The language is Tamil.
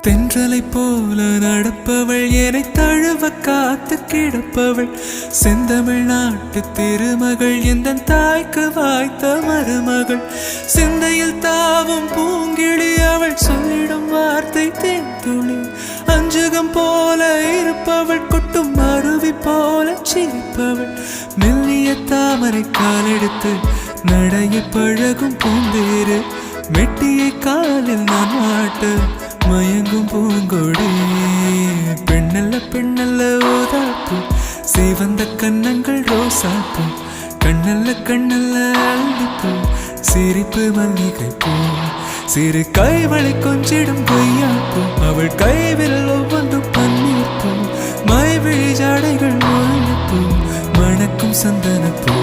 தென்றலை போல நடப்பவள் என்னை தழுவ காத்து கிடப்பவள் செந்தமிழ் நாட்டு திருமகள் எந்த தாய்க்கு வாய்த்த மருமகள் சிந்தையில் தாவும் பூங்கிழி அவள் சொல்லிடும் வார்த்தை தேன்துளி அஞ்சுகம் போல இருப்பவள் கொட்டும் அருவி போல சிரிப்பவள் மெல்லிய தாமரை காலெடுத்து நடைய பழகும் பூந்தேறு மெட்டியை காலில் நான் மாட்டு மயங்கும் பூங்கொடி பெண்ணல்ல பெண்ணல்ல ஓதாப்பு சிவந்த கண்ணங்கள் ரோசாப்பு கண்ணல்ல கண்ணல்ல அள்ளிப்பூ சிரிப்பு மல்லிகை பூ சிறு கைவளை கொஞ்சிடும் பொய்யாப்பு அவள் கைவில் ஒவ்வொன்றும் பன்னீர் பூ மைவிழி ஜாடைகள் முள்ளிப்பூ மணக்கும் சந்தனப்பூ